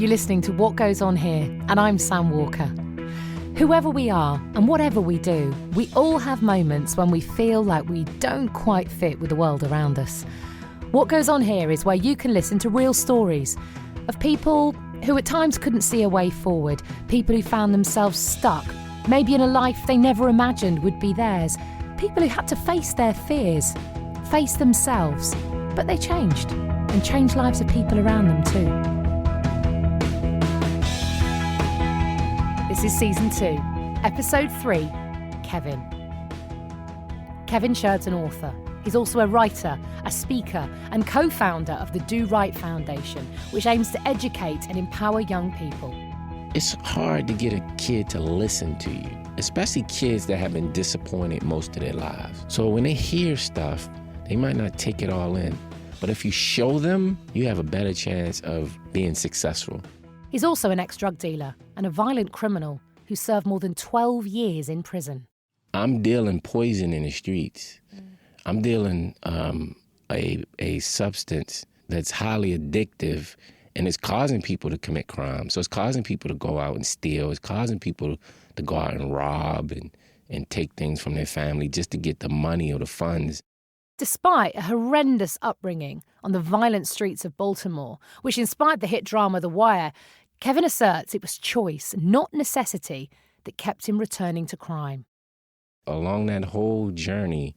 You're listening to What Goes On Here, and I'm Sam Walker. Whoever we are and whatever we do, we all have moments when we feel like we don't quite fit with the world around us. What Goes On Here is where you can listen to real stories of people who at times couldn't see a way forward, people who found themselves stuck, maybe in a life they never imagined would be theirs, people who had to face their fears, face themselves, but they changed, and changed lives of people around them too. This is Season 2, Episode 3, Kevin. Kevin Shird's an author. He's also a writer, a speaker, and co-founder of the Do Right Foundation, which aims to educate and empower young people. It's hard to get a kid to listen to you, especially kids that have been disappointed most of their lives. So when they hear stuff, they might not take it all in. But if you show them, you have a better chance of being successful. He's also an ex-drug dealer and a violent criminal who served more than 12 years in prison. I'm dealing poison in the streets. I'm dealing a substance that's highly addictive, and it's causing people to commit crime. So it's causing people to go out and steal. It's causing people to go out and rob and take things from their family just to get the money or the funds. Despite a horrendous upbringing on the violent streets of Baltimore, which inspired the hit drama The Wire, Kevin asserts it was choice, not necessity, that kept him returning to crime. Along that whole journey,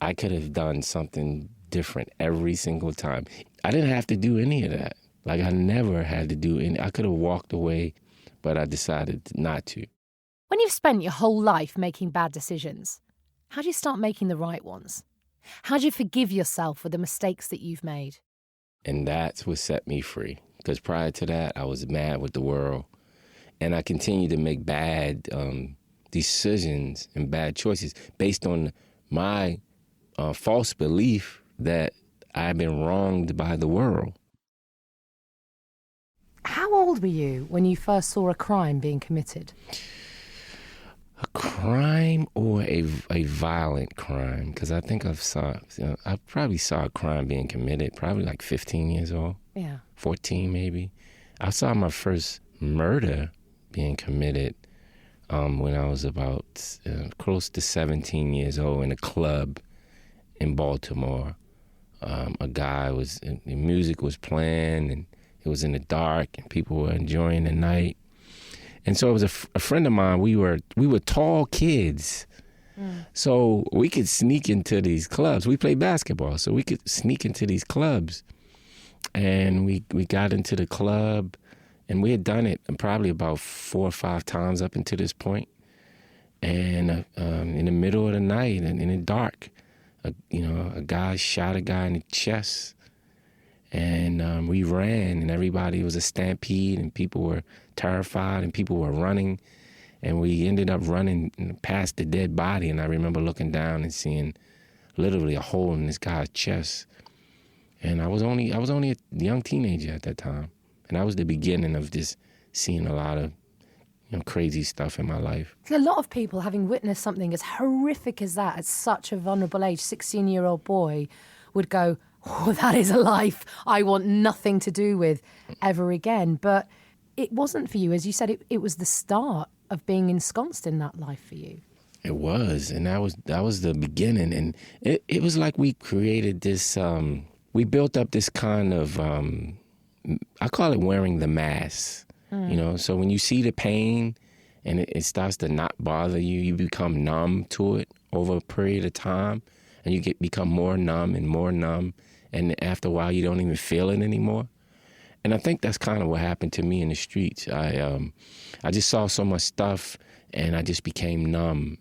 I could have done something different every single time. I didn't have to do any of that. Like, I never had to do any. I could have walked away, but I decided not to. When you've spent your whole life making bad decisions, how do you start making the right ones? How do you forgive yourself for the mistakes that you've made? And that's what set me free. Because prior to that, I was mad with the world. And I continued to make bad decisions and bad choices based on my false belief that I've been wronged by the world. How old were you when you first saw a crime being committed? A crime or a violent crime? Because I think I probably saw a crime being committed, probably like 15 years old. Yeah. 14 maybe. I saw my first murder being committed when I was about close to 17 years old in a club in Baltimore. A guy the music was playing and it was in the dark and people were enjoying the night. And so it was a friend of mine. We were tall kids. So we could sneak into these clubs. We played basketball, so we could sneak into these clubs. And we got into the club, and we had done it probably about 4 or 5 times up until this point. And in the middle of the night and in the dark, a guy shot a guy in the chest. And we ran, and everybody, it was a stampede, and people were terrified, and people were running. And we ended up running past the dead body, and I remember looking down and seeing literally a hole in this guy's chest. And I was only a young teenager at that time, and that was the beginning of just seeing a lot of crazy stuff in my life. A lot of people, having witnessed something as horrific as that at such a vulnerable age, 16-year-old boy, would go, "Oh, that is a life I want nothing to do with ever again." But it wasn't for you. As you said, it was the start of being ensconced in that life for you. It was, and that was the beginning. And it was like we created this, we built up this kind of, I call it wearing the mask. So when you see the pain and it starts to not bother you, you become numb to it over a period of time, and you become more numb. And after a while, you don't even feel it anymore. And I think that's kind of what happened to me in the streets. I just saw so much stuff, and I just became numb.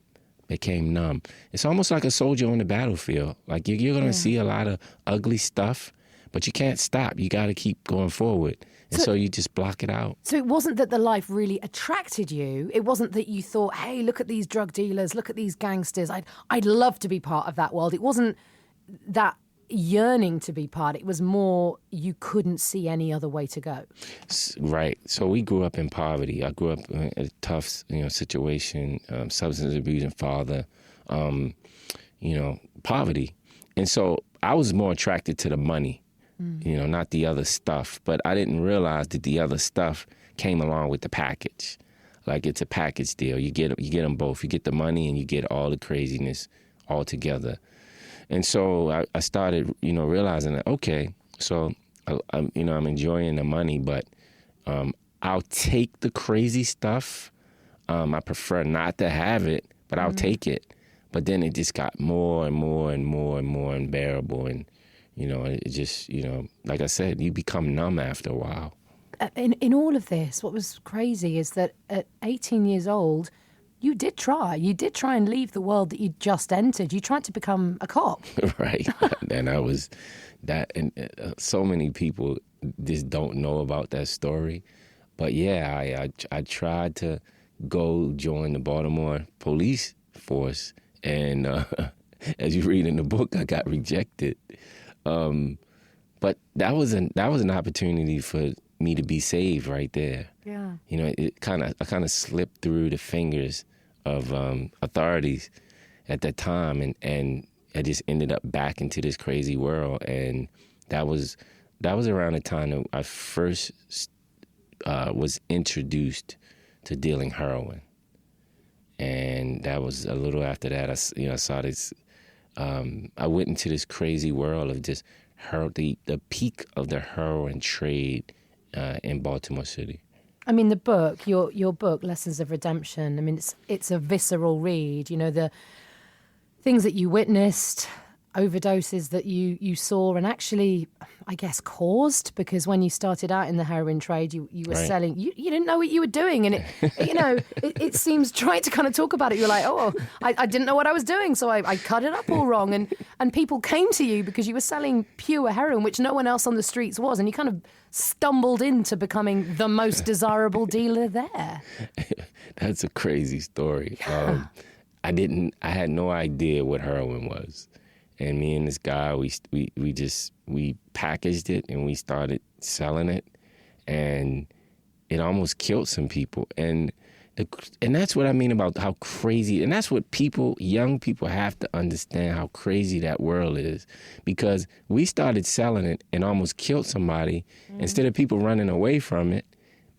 It's almost like a soldier on the battlefield. Like you're going to see a lot of ugly stuff, but you can't stop. You got to keep going forward. And so you just block it out. So it wasn't that the life really attracted you. It wasn't that you thought, hey, look at these drug dealers, look at these gangsters. I'd love to be part of that world. It wasn't that yearning to be part. It was more you couldn't see any other way to go. Right. So we grew up in poverty. I grew up in a tough, situation, substance abusing father, poverty. And so I was more attracted to the money. not the other stuff. But I didn't realize that the other stuff came along with the package. Like, it's a package deal. You get them both. You get the money and you get all the craziness all together. And so I started, realizing that, okay, so, I'm enjoying the money, but I'll take the crazy stuff. I prefer not to have it, but I'll take it. But then it just got more and more and more and more unbearable. And, it just, like I said, you become numb after a while. In all of this, what was crazy is that at 18 years old, you did try and leave the world that you'd just entered. You tried to become a cop. Right. And I was that, and so many people just don't know about that story. But yeah, I tried to go join the Baltimore police force. And as you read in the book, I got rejected. But that was an opportunity for me to be saved right there. Yeah. I kind of slipped through the fingers of authorities at that time, and I just ended up back into this crazy world. And that was around the time that I first was introduced to dealing heroin. And that was a little after that. I saw this. I went into this crazy world of just the peak of the heroin trade in Baltimore City. I mean, the book, your book, Lessons of Redemption. I mean, it's a visceral read. The things that you witnessed, overdoses that you saw, and actually, I guess, caused, because when you started out in the heroin trade, you were right. selling. You didn't know what you were doing, and it seems, trying to kind of talk about it, you're like, I didn't know what I was doing, so I cut it up all wrong, and people came to you because you were selling pure heroin, which no one else on the streets was, and you kind of stumbled into becoming the most desirable dealer there. That's a crazy story. Yeah. I had no idea what heroin was. And me and this guy, we packaged it and we started selling it, and it almost killed some people. And that's what I mean about how crazy, and that's what young people have to understand, how crazy that world is. Because we started selling it and almost killed somebody. Instead of people running away from it,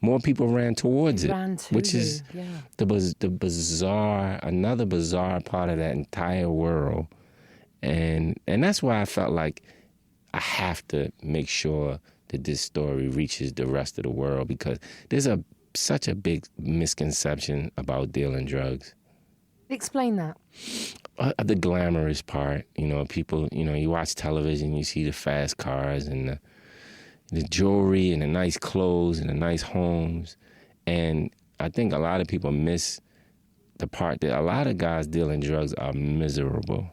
more people ran towards it, which is another bizarre part of that entire world. And that's why I felt like I have to make sure that this story reaches the rest of the world, because there's such a big misconception about dealing drugs. Explain that. The glamorous part, people, you watch television, you see the fast cars and the jewelry and the nice clothes and the nice homes. And I think a lot of people miss the part that a lot of guys dealing drugs are miserable.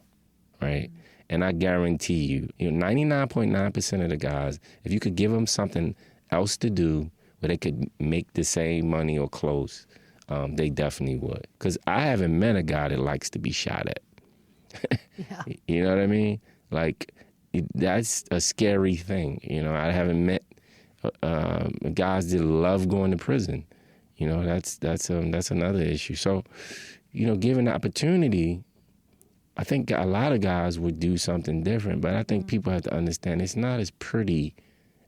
Right? And I guarantee you, 99.9% of the guys, if you could give them something else to do where they could make the same money or close, they definitely would. Because I haven't met a guy that likes to be shot at. Yeah. You know what I mean? Like, that's a scary thing. I haven't met guys that love going to prison. That's another issue. So, given the opportunity, I think a lot of guys would do something different, but I think people have to understand it's not as pretty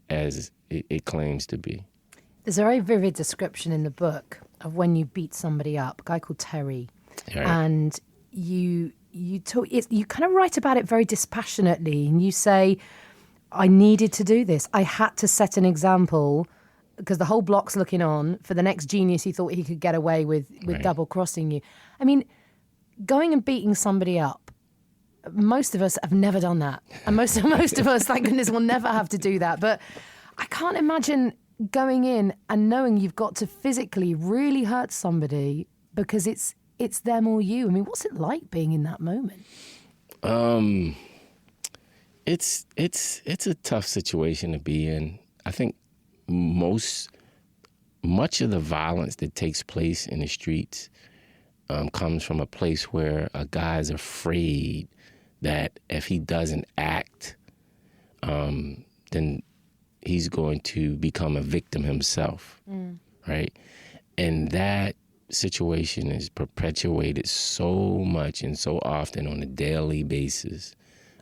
as it claims to be. There's a very vivid description in the book of when you beat somebody up, a guy called Terry, Right. and you kind of write about it very dispassionately, and you say, I needed to do this. I had to set an example because the whole block's looking on for the next genius he thought he could get away with Right. double-crossing you. I mean, going and beating somebody up, most of us have never done that. And most of us, thank goodness, will never have to do that. But I can't imagine going in and knowing you've got to physically really hurt somebody because it's them or you. I mean, what's it like being in that moment? It's a tough situation to be in. I think much of the violence that takes place in the streets comes from a place where a guy's afraid that if he doesn't act, then he's going to become a victim himself, right? And that situation is perpetuated so much and so often on a daily basis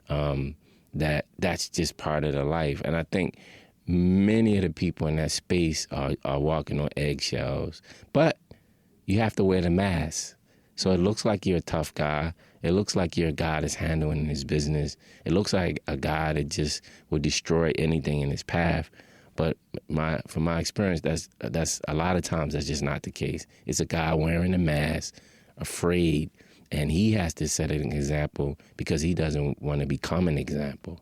that that's just part of the life. And I think many of the people in that space are walking on eggshells. But you have to wear the mask. So it looks like you're a tough guy. It looks like you're a guy that's handling his business. It looks like a guy that just would destroy anything in his path. But from my experience, that's a lot of times that's just not the case. It's a guy wearing a mask, afraid, and he has to set an example because he doesn't want to become an example.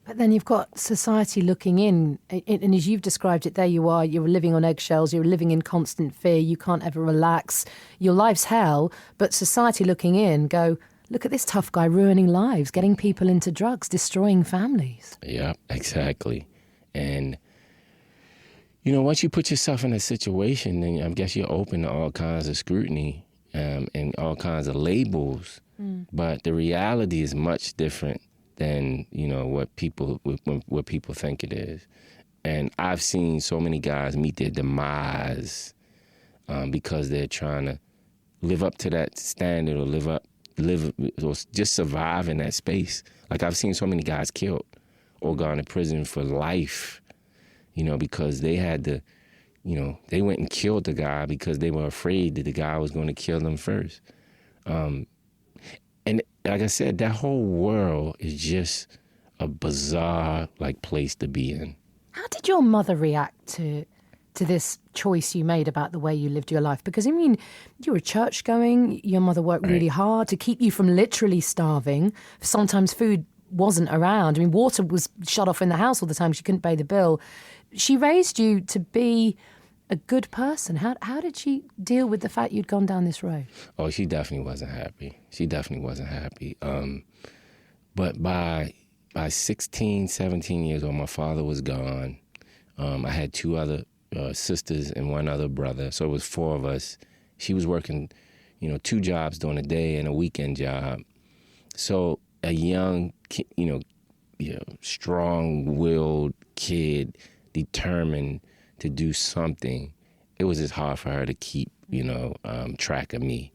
But then you've got society looking in, and as you've described it, there you are, you're living on eggshells, you're living in constant fear, you can't ever relax, your life's hell, but society looking in go, look at this tough guy ruining lives, getting people into drugs, destroying families. Yeah, exactly. And, you know, once you put yourself in a situation, then I guess you're open to all kinds of scrutiny and all kinds of labels. But the reality is much different than, you know, what people think it is. And I've seen so many guys meet their demise because they're trying to live up to that standard or live or just survive in that space. Like I've seen so many guys killed or gone to prison for life, you know, because they had to, you know, they went and killed the guy because they were afraid that the guy was going to kill them first. And like I said, that whole world is just a bizarre, like, place to be in. How did your mother react to this choice you made about the way you lived your life? Because, I mean, you were church-going, your mother worked really hard to keep you from literally starving. Sometimes food wasn't around. I mean, water was shut off in the house all the time. She couldn't pay the bill. She raised you to be a good person. How did she deal with the fact you'd gone down this road? Oh, she definitely wasn't happy. But by 16, 17 years old, my father was gone. I had two other sisters and one other brother, so it was four of us. She was working, you know, 2 jobs during the day and a weekend job. So a young, strong-willed kid, determined to do something, it was just hard for her to keep, track of me.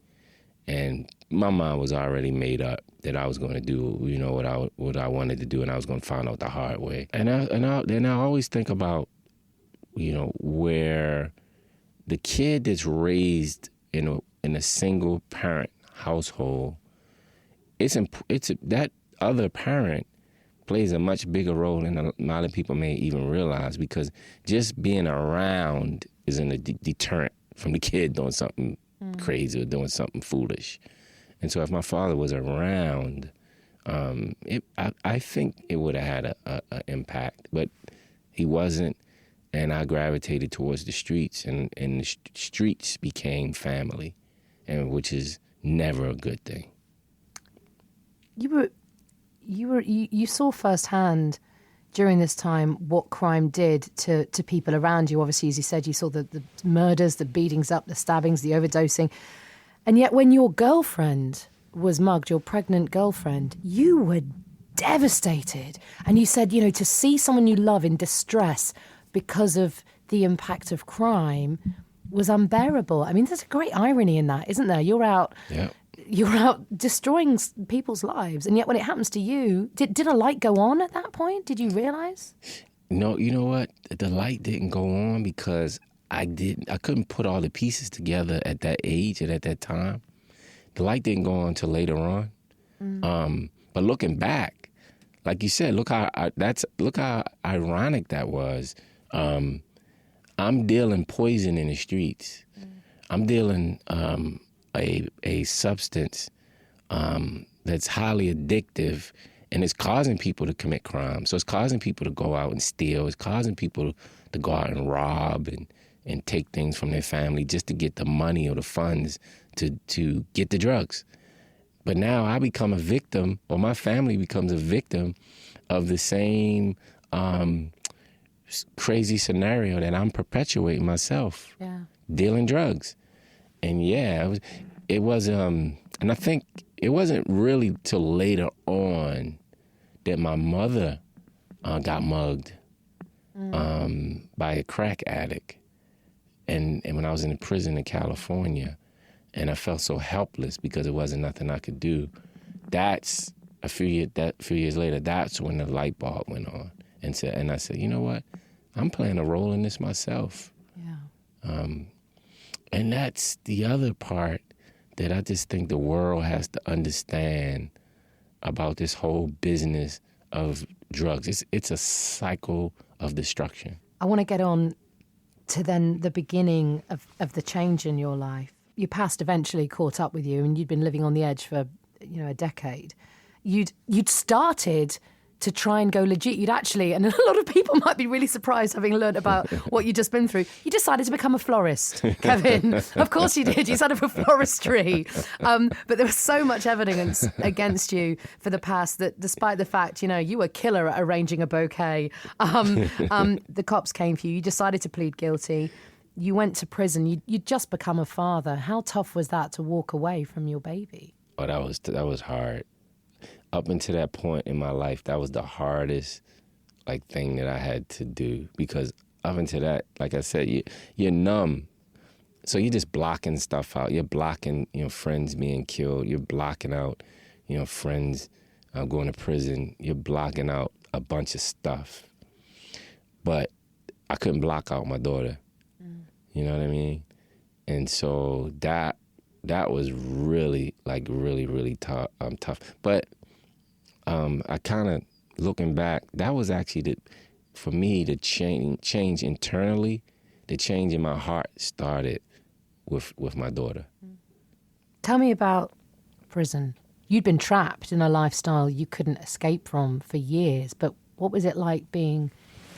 And my mind was already made up that I was going to do, you know, what I wanted to do, and I was going to find out the hard way. And I always think about, you know, where the kid that's raised in a single parent household, that other parent plays a much bigger role than a lot of people may even realize, because just being around isn't a deterrent from the kid doing something crazy or doing something foolish. And so if my father was around, I think it would have had an impact. But he wasn't, and I gravitated towards the streets, and the streets became family, and which is never a good thing. You saw firsthand during this time what crime did to people around you. Obviously, as you said, you saw the murders, the beatings up, the stabbings, the overdosing. And yet when your girlfriend was mugged, your pregnant girlfriend, you were devastated. And you said, you know, to see someone you love in distress because of the impact of crime was unbearable. I mean, there's a great irony in that, isn't there? You're out destroying people's lives, and yet when it happens to you, did a light go on at that point? Did you realize? No, you know what? The light didn't go on because I couldn't put all the pieces together at that age and at that time. The light didn't go on until later on. But looking back, like you said, look how ironic that was. I'm dealing poison in the streets. I'm dealing a substance that's highly addictive, and it's causing people to commit crime. So it's causing people to go out and steal. It's causing people to go out and rob and take things from their family just to get the money or the funds to get the drugs. But now I become a victim, or my family becomes a victim of the same crazy scenario that I'm perpetuating myself, dealing drugs. And it was, and I think it wasn't really till later on that my mother got mugged by a crack addict. And when I was in prison in California, and I felt so helpless because there wasn't nothing I could do, that's a few years later, that's when the light bulb went on, and I said, you know what, I'm playing a role in this myself. Yeah. And that's the other part that I just think the world has to understand about this whole business of drugs. It's a cycle of destruction. I want to get on to then the beginning of the change in your life. Your past eventually caught up with you, and you'd been living on the edge for, a decade. You'd started to try and go legit. You'd actually, and a lot of people might be really surprised having learned about what you'd just been through, you decided to become a florist, Kevin. Of course you did. You signed up for floristry. But there was so much evidence against you for the past that despite the fact, you were killer at arranging a bouquet, the cops came for you. You decided to plead guilty. You went to prison. You'd just become a father. How tough was that to walk away from your baby? Oh, that was hard. Up until that point in my life, that was the hardest thing that I had to do, because up until that, like I said, you're numb. So you're just blocking stuff out. You're blocking, friends being killed. You're blocking out, friends going to prison. You're blocking out a bunch of stuff. But I couldn't block out my daughter. You know what I mean? And so that was really, really tough. But I kind of, looking back, that was actually for me, the change internally, the change in my heart started with my daughter. Tell me about prison. You'd been trapped in a lifestyle you couldn't escape from for years, but what was it like being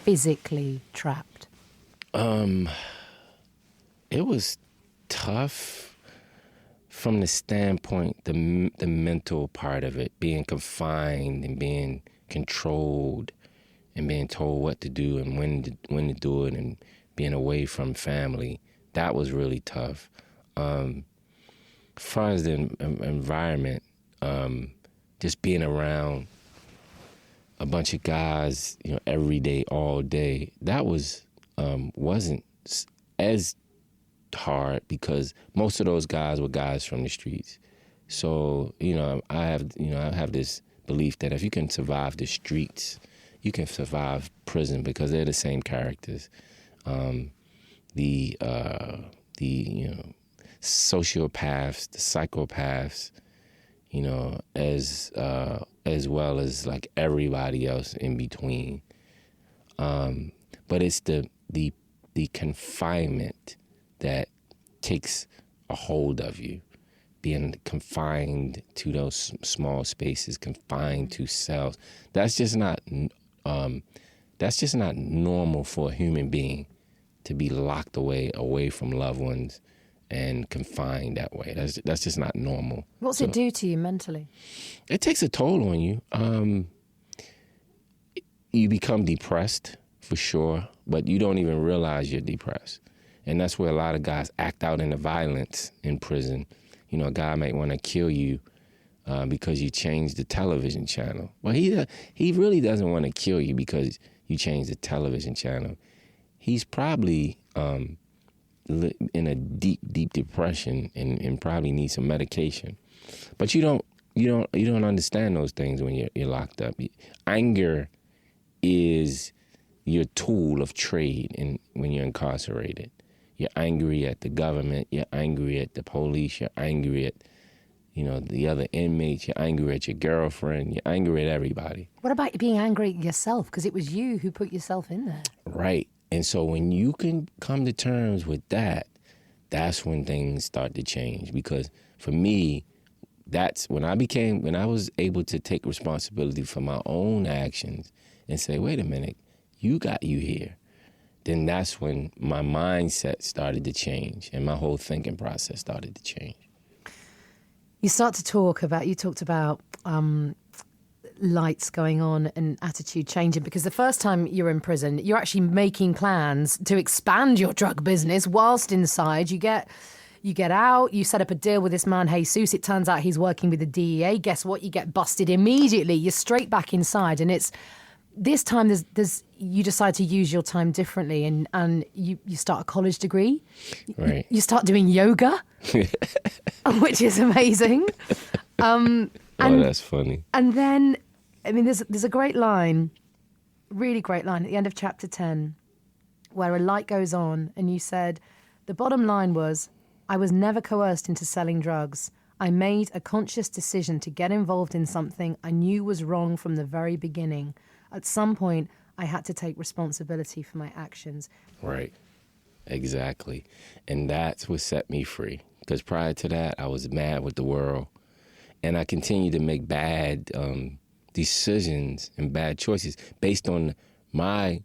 physically trapped? It was tough from the standpoint, the mental part of it, being confined and being controlled and being told what to do and when to do it, and being away from family. That was really tough. As far as the environment, just being around a bunch of guys, every day, all day, that wasn't as hard, because most of those guys were guys from the streets. So, I have this belief that if you can survive the streets, you can survive prison, because they're the same characters. The sociopaths, the psychopaths, as well as everybody else in between. But it's the confinement that takes a hold of you, being confined to those small spaces, confined to cells. That's just not normal for a human being, to be locked away from loved ones and confined that way. That's just not normal. What's it do to you mentally? It takes a toll on you. You become depressed, for sure, but you don't even realize you're depressed. And that's where a lot of guys act out in the violence in prison. A guy might want to kill you because you changed the television channel. Well, he really doesn't want to kill you because you changed the television channel. He's probably in a deep depression and probably needs some medication. But you don't understand those things when you're locked up. Anger is your tool of trade when you're incarcerated. You're angry at the government. You're angry at the police. You're angry at, the other inmates. You're angry at your girlfriend. You're angry at everybody. What about being angry at yourself? Because it was you who put yourself in there. Right. And so when you can come to terms with that, that's when things start to change. Because for me, that's when I was able to take responsibility for my own actions and say, wait a minute, you got you here. Then that's when my mindset started to change and my whole thinking process started to change. You talked about lights going on and attitude changing, because the first time you're in prison, you're actually making plans to expand your drug business whilst inside. You get out, you set up a deal with this man, Jesus. It turns out he's working with the DEA. Guess what? You get busted immediately. You're straight back inside. And it's this time you decide to use your time differently, and you start a college degree. Right. You start doing yoga, which is amazing. Oh, that's funny. And then, I mean, there's a great line, really great line at the end of chapter 10, where a light goes on and you said, the bottom line was, I was never coerced into selling drugs. I made a conscious decision to get involved in something I knew was wrong from the very beginning. At some point, I had to take responsibility for my actions. Right. Exactly. And that's what set me free. Because prior to that, I was mad with the world. And I continued to make bad decisions and bad choices based on my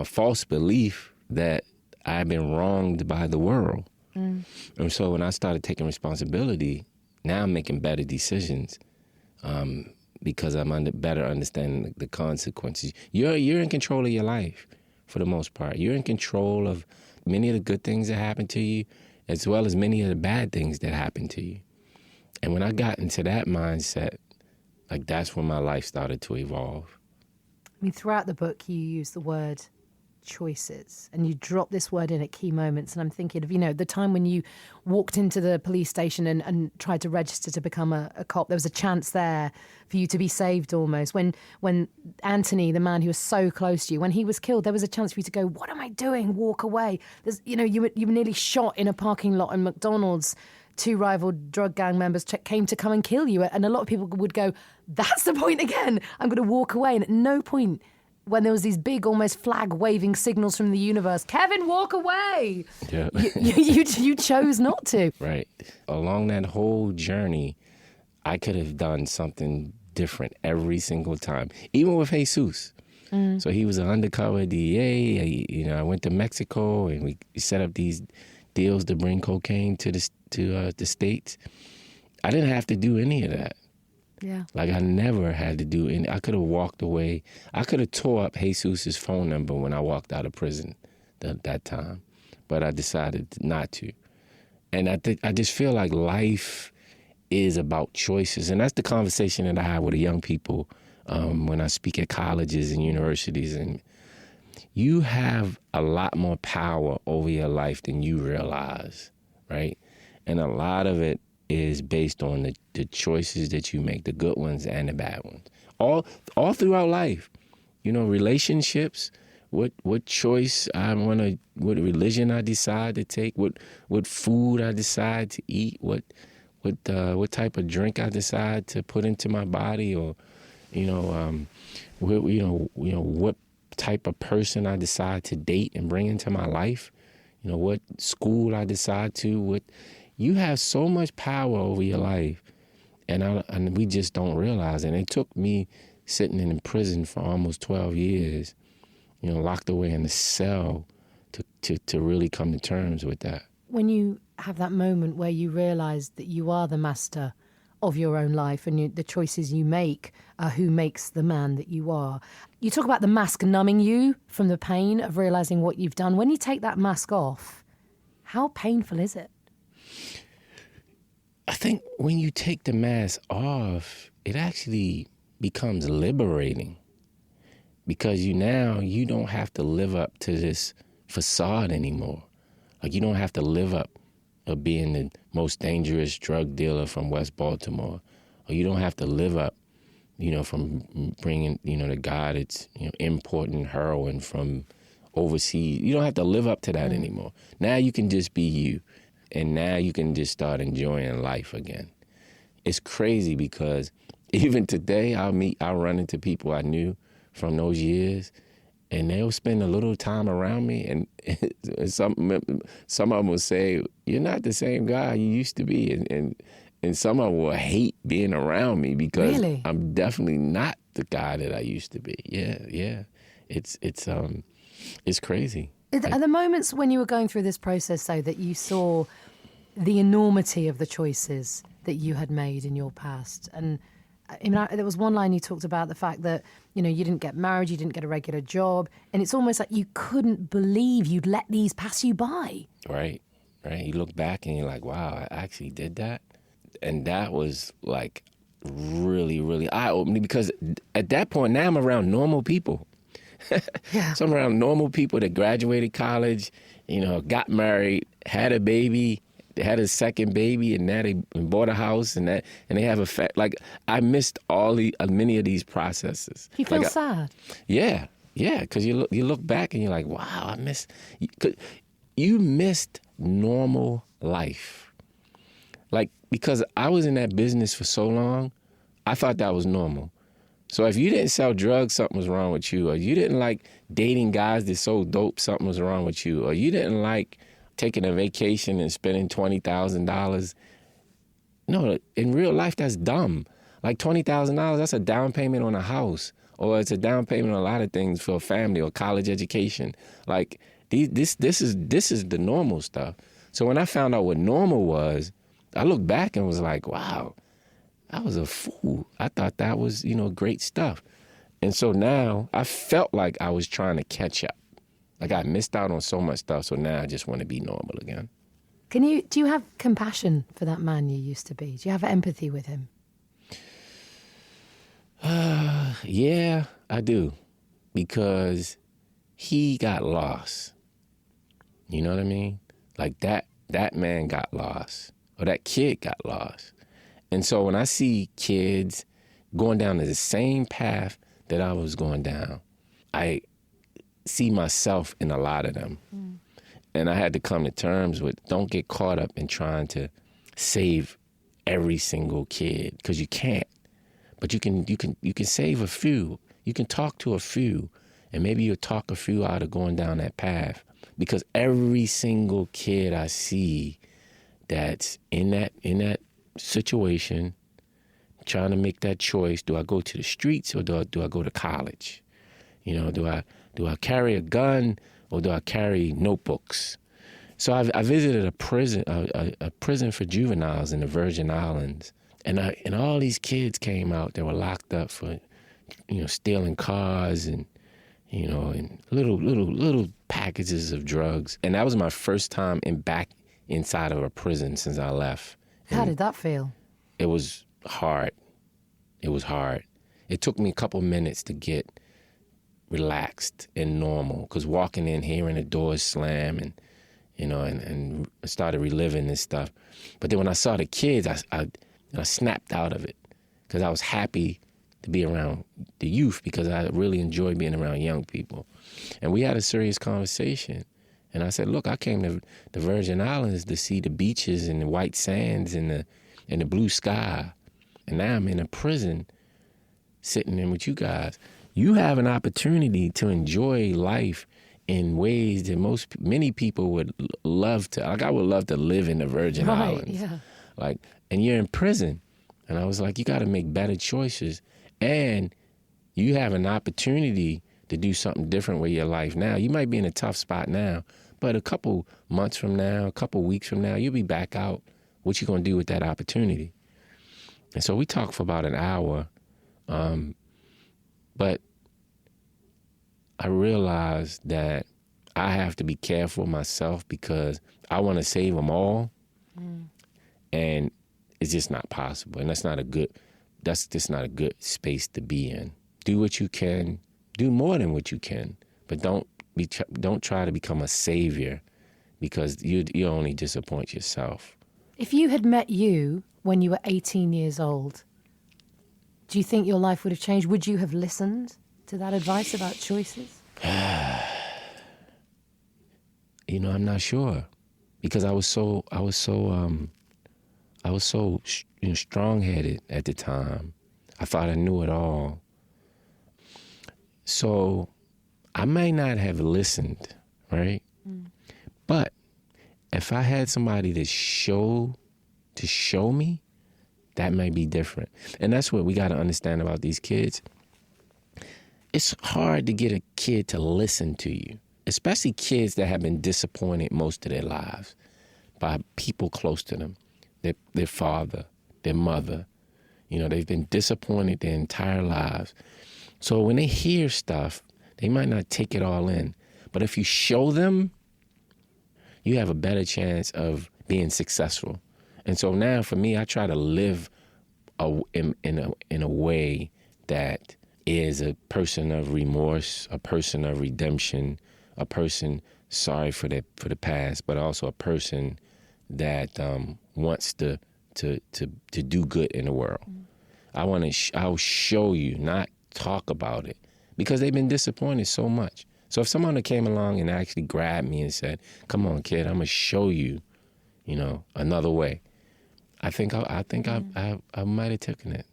false belief that I've been wronged by the world. And so when I started taking responsibility, now I'm making better decisions because I'm better understanding the consequences. You're in control of your life for the most part. You're in control of many of the good things that happen to you as well as many of the bad things that happen to you. And when I got into that mindset, like that's when my life started to evolve. I mean, throughout the book, you use the word choices and you drop this word in at key moments. And I'm thinking of, you know, the time when you walked into the police station and tried to register to become a cop. There was a chance there for you to be saved almost. When Anthony, the man who was so close to you, when he was killed, there was a chance for you to go, what am I doing? Walk away. There's, you know, you were nearly shot in a parking lot in McDonald's. 2 rival drug gang members came to come and kill you. And a lot of people would go, that's the point again. I'm going to walk away. And at no point when there was these big, almost flag-waving signals from the universe, Kevin, walk away. Yeah. You chose not to. Right. Along that whole journey, I could have done something different every single time, even with Jesus. So he was an undercover DEA. I went to Mexico and we set up these deals to bring cocaine to the States. I didn't have to do any of that. Yeah. Like I never had to do any. I could have walked away. I could have tore up Jesus's phone number when I walked out of prison that time, but I decided not to. And I just feel like life is about choices, and that's the conversation that I have with the young people when I speak at colleges and universities. And you have a lot more power over your life than you realize, right? And a lot of it is based on the choices that you make, the good ones and the bad ones. All throughout life, relationships, what choice I want to, what religion I decide to take, what food I decide to eat, what type of drink I decide to put into my body, or what type of person I decide to date and bring into my life, what school I decide to, you have so much power over your life, and we just don't realize it. And it took me sitting in prison for almost 12 years, locked away in a cell to really come to terms with that. When you have that moment where you realize that you are the master of your own life and the choices you make are who makes the man that you are. You talk about the mask numbing you from the pain of realizing what you've done. When you take that mask off, how painful is it? I think when you take the mask off, it actually becomes liberating, because you don't have to live up to this facade anymore. Like, you don't have to live up of being the most dangerous drug dealer from West Baltimore, or you don't have to live up, from bringing, the guy that's, importing heroin from overseas. You don't have to live up to that anymore. Now you can just be you, and now you can just start enjoying life again. It's crazy because even today I'll run into people I knew from those years, and they'll spend a little time around me, and some of them will say, "You're not the same guy you used to be," and some of them will hate being around me because Really? I'm definitely not the guy that I used to be. Yeah. It's crazy. Are the moments when you were going through this process, though, that you saw the enormity of the choices that you had made in your past? And there was one line you talked about the fact that, you didn't get married, you didn't get a regular job, and it's almost like you couldn't believe you'd let these pass you by. Right. You look back and you're like, wow, I actually did that. And that was like really, really eye-opening, because at that point, now I'm around normal people. Yeah. So I'm around normal people that graduated college, got married, had a baby, they had a second baby, and now they bought a house, and they have like, I missed many of these processes. You feel like, sad? Yeah, because you look back and you're like, wow, you missed normal life. Like, because I was in that business for so long, I thought that was normal. So if you didn't sell drugs, something was wrong with you. Or you didn't like dating guys that sold dope, something was wrong with you. Or you didn't like taking a vacation and spending $20,000. No, in real life, that's dumb. Like $20,000, that's a down payment on a house. Or it's a down payment on a lot of things for a family or college education. Like, this is the normal stuff. So when I found out what normal was, I looked back and was like, wow, I was a fool. I thought that was, great stuff. And so now I felt like I was trying to catch up. Like I missed out on so much stuff, so now I just want to be normal again. Do you have compassion for that man you used to be? Do you have empathy with him? Yeah, I do. Because he got lost. You know what I mean? Like that man got lost. Or that kid got lost. And so when I see kids going down the same path that I was going down, I see myself in a lot of them. Mm. And I had to come to terms with, don't get caught up in trying to save every single kid, because you can't. But you can save a few. You can talk to a few, and maybe you'll talk a few out of going down that path. Because every single kid I see that's in that situation, trying to make that choice, do I go to the streets or do I go to college? Do I carry a gun or do I carry notebooks? So I visited a prison for juveniles in the Virgin Islands, and all these kids came out that were locked up for, stealing cars and, and little packages of drugs. And that was my first time back inside of a prison since I left. How did that feel? It was hard. It took me a couple minutes to get relaxed and normal, because walking in, hearing the doors slam and I started reliving this stuff. But then when I saw the kids, I snapped out of it, because I was happy to be around the youth, because I really enjoy being around young people. And we had a serious conversation. And I said, look, I came to the Virgin Islands to see the beaches and the white sands and the blue sky. And now I'm in a prison sitting in with you guys. You have an opportunity to enjoy life in ways that many people would love to. Like, I would love to live in the Virgin Islands. Yeah. Like, and you're in prison. And I was like, you got to make better choices. And you have an opportunity to do something different with your life now. You might be in a tough spot now, but a couple months from now, a couple weeks from now, you'll be back out. What you going to do with that opportunity? And so we talked for about an hour, but I realized that I have to be careful myself, because I want to save them all, and it's just not possible. And that's just not a good space to be in. Do what you can, do more than what you can, but don't try to become a savior, because you only disappoint yourself. If you had met you when you were 18 years old, do you think your life would have changed? Would you have listened to that advice about choices? I'm not sure, because I was so strong-headed at the time. I thought I knew it all. So I might not have listened, right? But if I had somebody to show me, that might be different. And that's what we got to understand about these kids. It's hard to get a kid to listen to you, especially kids that have been disappointed most of their lives by people close to them, their father, their mother. They've been disappointed their entire lives. So when they hear stuff, they might not take it all in. But if you show them, you have a better chance of being successful. And so now for me, I try to live in a way that is a person of remorse, a person of redemption, a person sorry for the past, but also a person that wants to do good in the world. I'll show you, not talk about it, because they've been disappointed so much. So if someone came along and actually grabbed me and said, "Come on, kid, I'm gonna show you, another way," I think I might have taken it.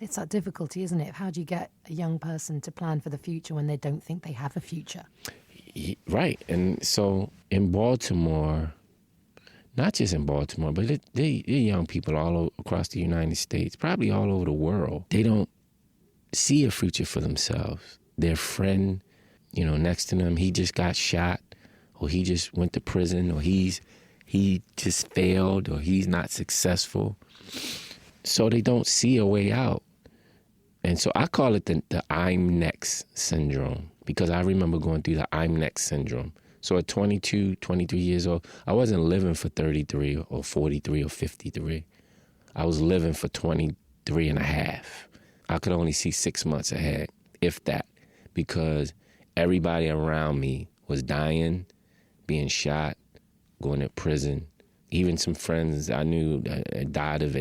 It's that difficulty, isn't it? How do you get a young person to plan for the future when they don't think they have a future? Right. And so in Baltimore, not just in Baltimore, but they're young people all across the United States, probably all over the world. They don't see a future for themselves. Their friend, next to them, he just got shot, or he just went to prison, or he just failed, or he's not successful. So they don't see a way out. And so I call it the I'm next syndrome, because I remember going through the I'm next syndrome. So at 22, 23 years old, I wasn't living for 33 or 43 or 53. I was living for 23 and a half. I could only see 6 months ahead, if that, because everybody around me was dying, being shot, going to prison. Even some friends I knew died of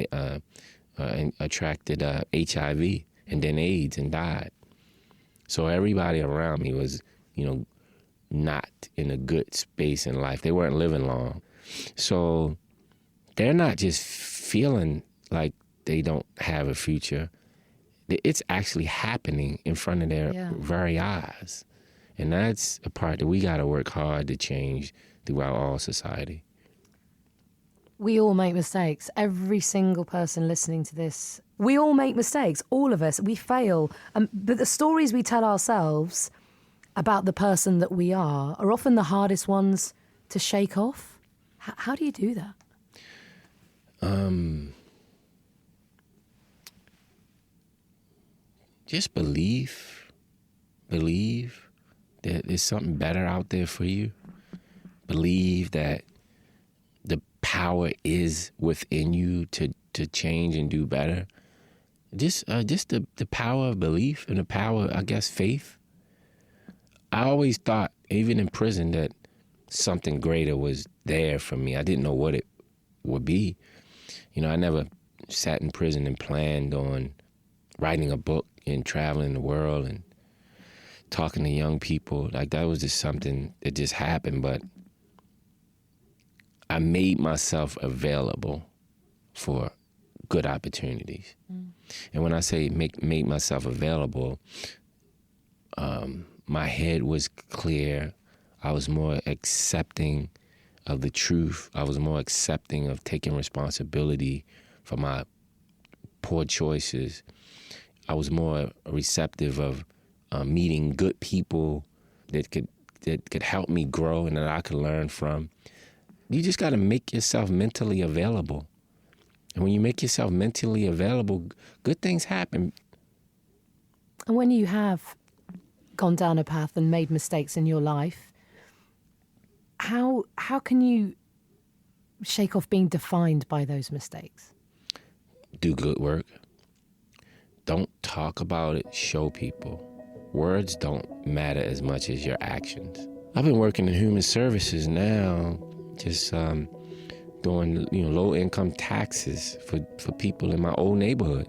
and attracted HIV and then AIDS and died. So everybody around me was, not in a good space in life. They weren't living long. So they're not just feeling like they don't have a future. It's actually happening in front of their very eyes. And that's a part that we got to work hard to change throughout all society. We all make mistakes. Every single person listening to this, we all make mistakes. All of us, we fail. But the stories we tell ourselves about the person that we are often the hardest ones to shake off. How do you do that? Just believe that there's something better out there for you. Believe that the power is within you to change and do better. Just the power of belief and the power, I guess, faith. I always thought, even in prison, that something greater was there for me. I didn't know what it would be. I never sat in prison and planned on writing a book and traveling the world and talking to young people. Like, that was just something that just happened. But I made myself available for good opportunities. And when I say make myself available, my head was clear. I was more accepting of the truth. I was more accepting of taking responsibility for my poor choices. I was more receptive of meeting good people that could help me grow and that I could learn from. You just got to make yourself mentally available. And when you make yourself mentally available, good things happen. And when you have gone down a path and made mistakes in your life, how can you shake off being defined by those mistakes? Do good work. Don't talk about it, show people. Words don't matter as much as your actions. I've been working in human services now, just doing low-income taxes for people in my old neighborhood.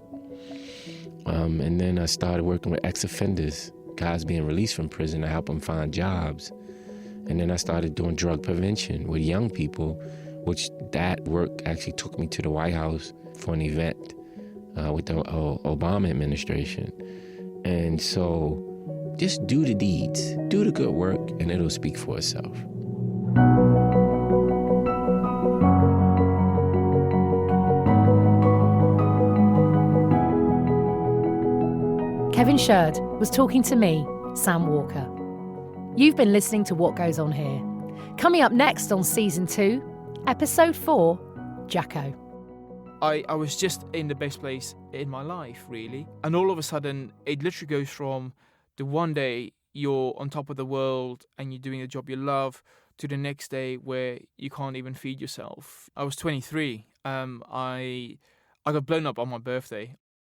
And then I started working with ex-offenders, guys being released from prison, to help them find jobs. And then I started doing drug prevention with young people, which that work actually took me to the White House for an event with the Obama administration. And so just do the deeds, do the good work, and it'll speak for itself. Kevin Shird was talking to me, Sam Walker. You've been listening to What Goes On Here. Coming up next on Season 2, Episode 4, Jacko. I was just in the best place in my life, really. And all of a sudden, it literally goes from the one day you're on top of the world and you're doing a job you love to the next day where you can't even feed yourself. I was 23. I got blown up on my birthday.